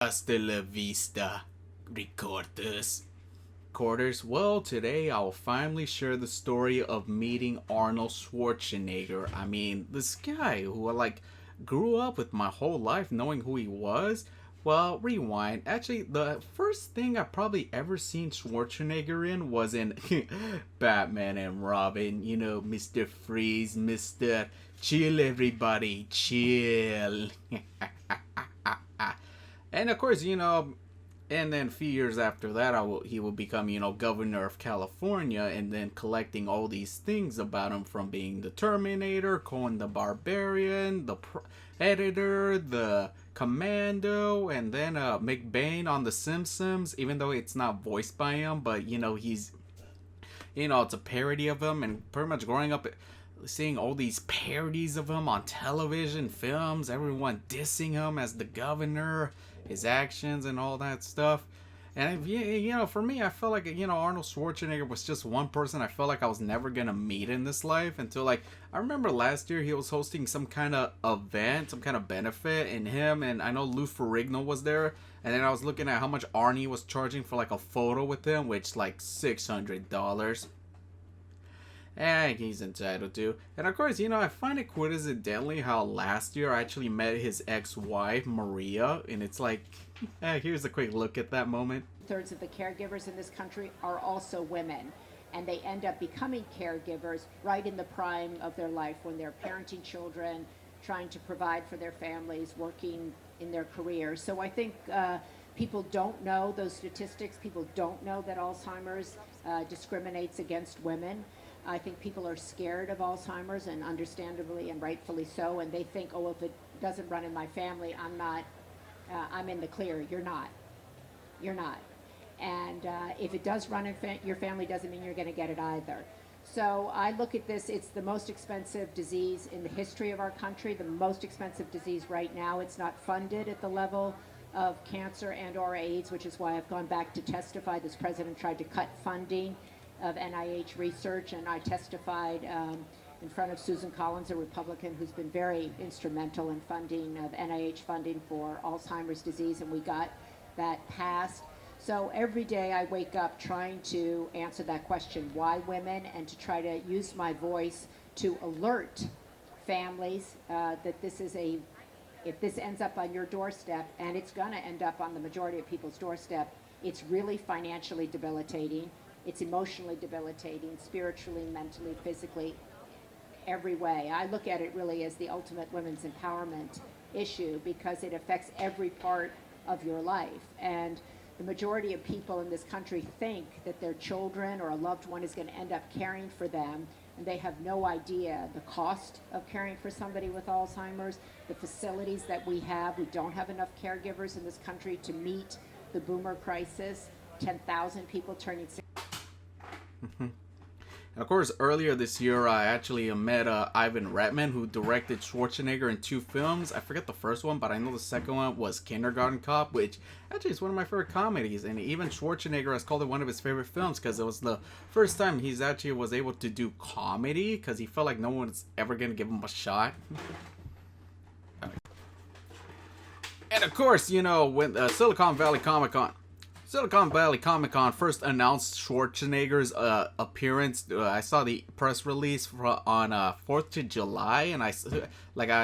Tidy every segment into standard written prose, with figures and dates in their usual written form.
Hasta la vista, recorders. Well, today I'll finally share the story of meeting Arnold Schwarzenegger. I mean, this guy who grew up with my whole life knowing who he was. Well, rewind. Actually, the first thing I probably ever seen Schwarzenegger in was in Batman and Robin. You know, Mr. Freeze, Mr. Chill, everybody, chill. And of course, and then a few years after that, he will become, governor of California, and then collecting all these things about him, from being the Terminator, Conan the Barbarian, the editor, the Commando, and then McBain on The Simpsons. Even though it's not voiced by him, but he's, it's a parody of him, and pretty much growing up seeing all these parodies of him on television, films, everyone dissing him as the governor, his actions, and all that stuff. And for me, I felt like Arnold Schwarzenegger was just one person I felt like I was never gonna meet in this life until I remember last year he was hosting some kind of event, some kind of benefit, and him and I know Lou Ferrigno was there. And then I was looking at how much Arnie was charging for a photo with him, which $600. And he's entitled to. And of course, I find it coincidentally how last year I actually met his ex-wife, Maria, and it's here's a quick look at that moment. Thirds of the caregivers in this country are also women, and they end up becoming caregivers right in the prime of their life when they're parenting children, trying to provide for their families, working in their careers. So I think people don't know those statistics. People don't know that Alzheimer's discriminates against women. I think people are scared of Alzheimer's, and understandably and rightfully so, and they think, oh, if it doesn't run in my family, I'm in the clear. You're not. And if it does run in your family, doesn't mean you're going to get it either. So I look at this, it's the most expensive disease in the history of our country, the most expensive disease right now. It's not funded at the level of cancer and or AIDS, which is why I've gone back to testify. This president tried to cut funding of NIH research, and I testified in front of Susan Collins, a Republican who's been very instrumental in funding of NIH funding for Alzheimer's disease, and we got that passed. So every day I wake up trying to answer that question, why women, and to try to use my voice to alert families that if this ends up on your doorstep, and it's going to end up on the majority of people's doorstep, it's really financially debilitating. It's emotionally debilitating, spiritually, mentally, physically, every way. I look at it really as the ultimate women's empowerment issue because it affects every part of your life. And the majority of people in this country think that their children or a loved one is going to end up caring for them, and they have no idea the cost of caring for somebody with Alzheimer's, the facilities that we have. We don't have enough caregivers in this country to meet the boomer crisis. 10,000 people turning 60. And of course, earlier this year, I actually met Ivan Reitman, who directed Schwarzenegger in 2 films. I forget the first one, but I know the second one was Kindergarten Cop, which actually is one of my favorite comedies. And even Schwarzenegger has called it one of his favorite films because it was the first time he's actually was able to do comedy because he felt like no one's ever going to give him a shot. And of course, when Silicon Valley Comic Con first announced Schwarzenegger's appearance. I saw the press release on 4th of July, and I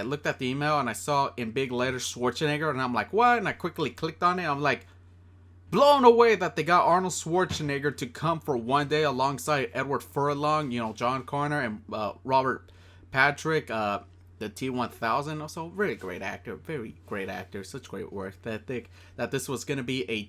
looked at the email and I saw in big letters Schwarzenegger, and I'm like, what? And I quickly clicked on it. I'm like, blown away that they got Arnold Schwarzenegger to come for one day alongside Edward Furlong, John Connor, and Robert Patrick, the T-1000. Also, very great actor, such great work. That this was going to be a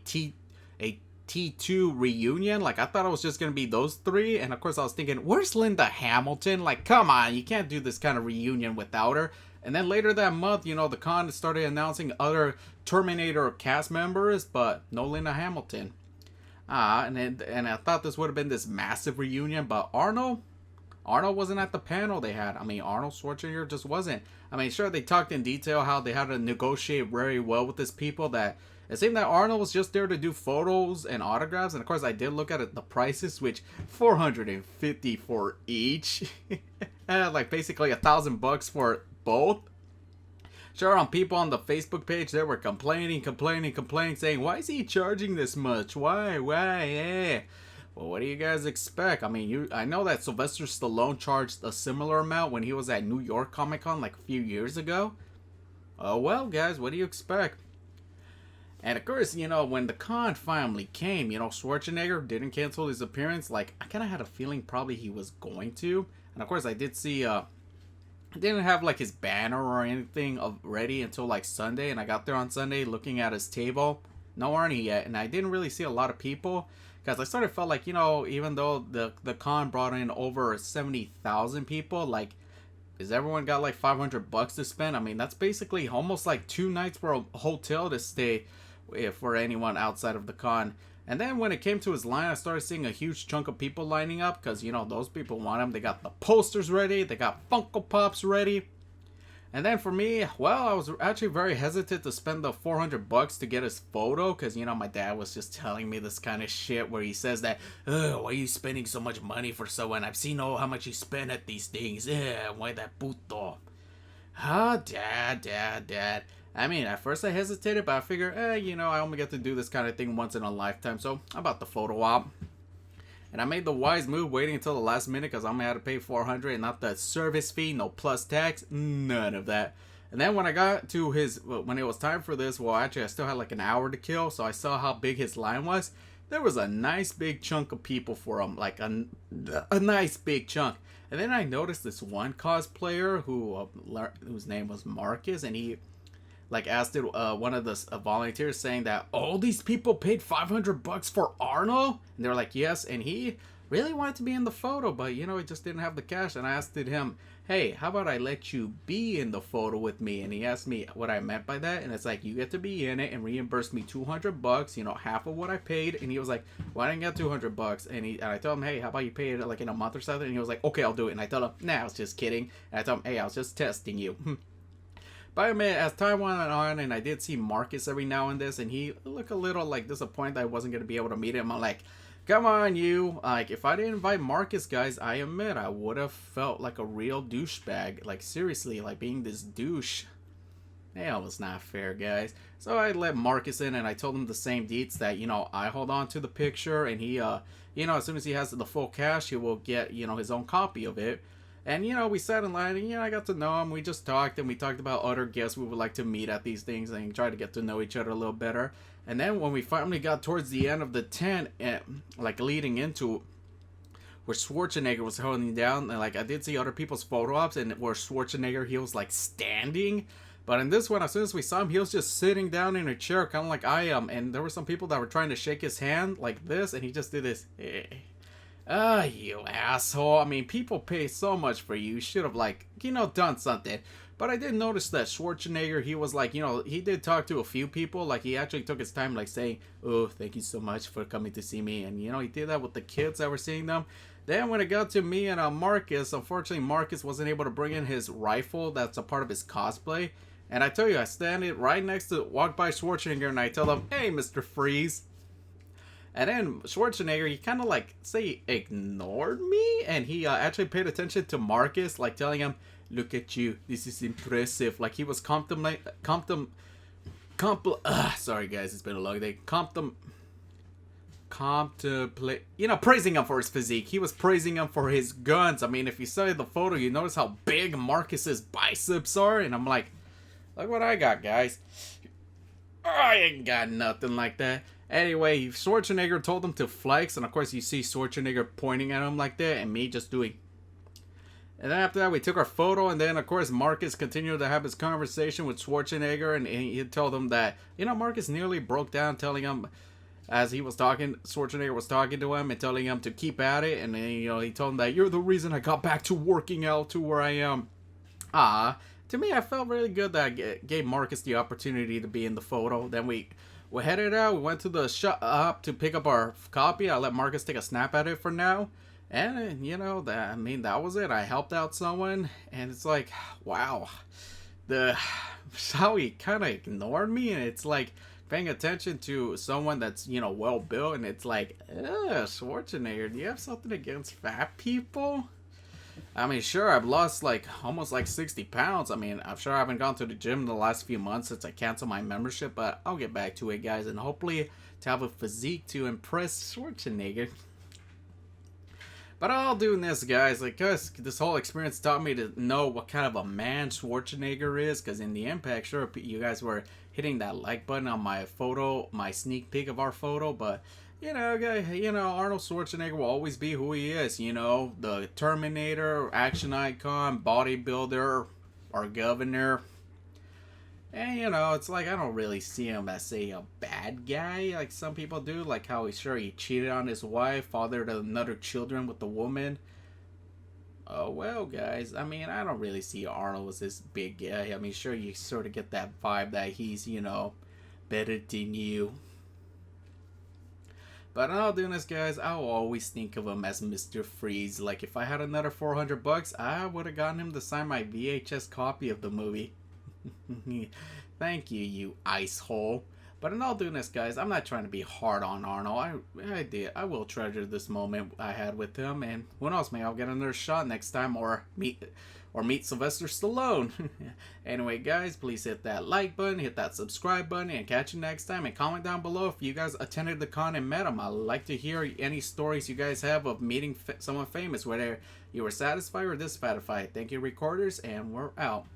T2 reunion. I thought it was just gonna be those 3, and of course I was thinking, where's Linda Hamilton? Come on, you can't do this kind of reunion without her. And then later that month, the con started announcing other Terminator cast members, but no Linda Hamilton. And I thought this would have been this massive reunion, but Arnold wasn't at the panel they had. Arnold Schwarzenegger just wasn't. Sure, they talked in detail how they had to negotiate very well with these people, that it seemed that Arnold was just there to do photos and autographs. And of course, I did look at the prices, which $450 for each. Basically $1,000 for both. Sure, on people on the Facebook page, they were complaining, saying, why is he charging this much? Why? Eh? Well, what do you guys expect? I mean, I know that Sylvester Stallone charged a similar amount when he was at New York Comic Con like a few years ago. Oh, well, guys, what do you expect? And of course, you know, when the con finally came, you know, Schwarzenegger didn't cancel his appearance. Like, I kind of had a feeling probably he was going to. And of course, I did see, didn't have like his banner or anything ready until like Sunday. And I got there on Sunday looking at his table. No Arnie yet. And I didn't really see a lot of people. Because I sort of felt like, you know, even though the con brought in over 70,000 people, like, is everyone got like $500 to spend? I mean, that's basically almost like 2 nights for a hotel to stay for anyone outside of the con. And then when it came to his line, I started seeing a huge chunk of people lining up because, you know, those people want him. They got the posters ready. They got Funko Pops ready. And then for me, well, I was actually very hesitant to spend the $400 to get his photo because, you know, my dad was just telling me this kind of shit where he says that, why are you spending so much money for someone? I've seen how much you spend at these things. Why that puto? Dad. I mean, at first I hesitated, but I figured, you know, I only get to do this kind of thing once in a lifetime, so how about the photo op? And I made the wise move waiting until the last minute because I'm going to have to pay $400 and not the service fee, no plus tax, none of that. And then when I got to when it was time for this, well, actually I still had like an hour to kill, so I saw how big his line was. There was a nice big chunk of people for him, like a nice big chunk. And then I noticed this one cosplayer whose name was Marcus, and he like asked one of the volunteers saying that all these people paid $500 for Arnold, and they were like, yes, and he really wanted to be in the photo, but you know, he just didn't have the cash. And I asked him, hey, how about I let you be in the photo with me? And he asked me what I meant by that, and it's like, you get to be in it and reimburse me $200, you know, half of what I paid. And he was like, well, I didn't get $200, and I told him, hey, how about you pay it like in a month or something? And he was like, okay, I'll do it. And I told him, nah, I was just kidding. And I told him, hey, I was just testing you. But I mean, as time went on, and I did see Marcus every now and then, and he looked a little like disappointed that I wasn't going to be able to meet him. I'm like, come on, you. Like, if I didn't invite Marcus, guys, I admit I would have felt like a real douchebag. Like, seriously, like being this douche. That was not fair, guys. So I let Marcus in, and I told him the same deets that, you know, I hold on to the picture, and he, you know, as soon as he has the full cash, he will get, you know, his own copy of it. And, you know, we sat in line, and, you know, I got to know him. We just talked, and we talked about other guests we would like to meet at these things and try to get to know each other a little better. And then when we finally got towards the end of the tent, like leading into where Schwarzenegger was holding down, and, like, I did see other people's photo ops, and where Schwarzenegger, he was, like, standing. But in this one, as soon as we saw him, he was just sitting down in a chair, kind of like I am. And there were some people that were trying to shake his hand like this, and he just did this. You asshole. I mean, people pay so much for you. You should have, like, you know, done something. But I did notice that Schwarzenegger, he was like, you know, he did talk to a few people. Like, he actually took his time, like, saying, oh, thank you so much for coming to see me. And, you know, he did that with the kids that were seeing them. Then when it got to me and Marcus, unfortunately, Marcus wasn't able to bring in his rifle. That's a part of his cosplay. And I tell you, I stand it right next to, walk by Schwarzenegger, and I tell him, hey, Mr. Freeze. And then Schwarzenegger, he kind of like, say, ignored me. And he actually paid attention to Marcus, like telling him, look at you, this is impressive. Like he was sorry guys, it's been a long day. You know, praising him for his physique. He was praising him for his guns. I mean, if you saw the photo, you notice how big Marcus's biceps are. And I'm like, look what I got, guys. I ain't got nothing like that. Anyway, Schwarzenegger told him to flex, and of course you see Schwarzenegger pointing at him like that, and me just doing. And then after that, we took our photo, and then of course Marcus continued to have his conversation with Schwarzenegger, and he told him that, you know, Marcus nearly broke down, telling him, as he was talking, Schwarzenegger was talking to him and telling him to keep at it, and then, you know, he told him that you're the reason I got back to working out to where I am. To me, I felt really good that I gave Marcus the opportunity to be in the photo. Then we headed out. We went to the shop to pick up our copy. I let Marcus take a snap at it for now. And, you know, that was it. I helped out someone. And it's like, wow. How he kind of ignored me. And it's like paying attention to someone that's, you know, well built. And it's like, Schwarzenegger, do you have something against fat people? I mean, sure, I've lost like almost like 60 pounds. I mean, I'm sure I haven't gone to the gym in the last few months since I canceled my membership, but I'll get back to it, guys, and hopefully to have a physique to impress Schwarzenegger. But all doing this, guys, like, cause this whole experience taught me to know what kind of a man Schwarzenegger is. Cause in the Impact, sure, you guys were hitting that like button on my photo, my sneak peek of our photo, but Arnold Schwarzenegger will always be who he is. You know, the Terminator, action icon, bodybuilder, our governor. And it's like I don't really see him as a bad guy like some people do, like how he cheated on his wife, fathered another children with the woman. Oh well, guys. I mean, I don't really see Arnold as this big guy. I mean, sure, you sort of get that vibe that he's better than you. But in all doing this, guys, I'll always think of him as Mr. Freeze. Like if I had another $400, I would have gotten him to sign my VHS copy of the movie. Thank you, you ice hole. But in all doing this, guys, I'm not trying to be hard on Arnold. I will treasure this moment I had with him, and who knows, maybe I'll get another shot next time, or meet Sylvester Stallone. Anyway, guys, please hit that like button, hit that subscribe button, and catch you next time. And comment down below if you guys attended the con and met him. I'd like to hear any stories you guys have of meeting someone famous, whether you were satisfied or dissatisfied. Thank you, recorders, and we're out.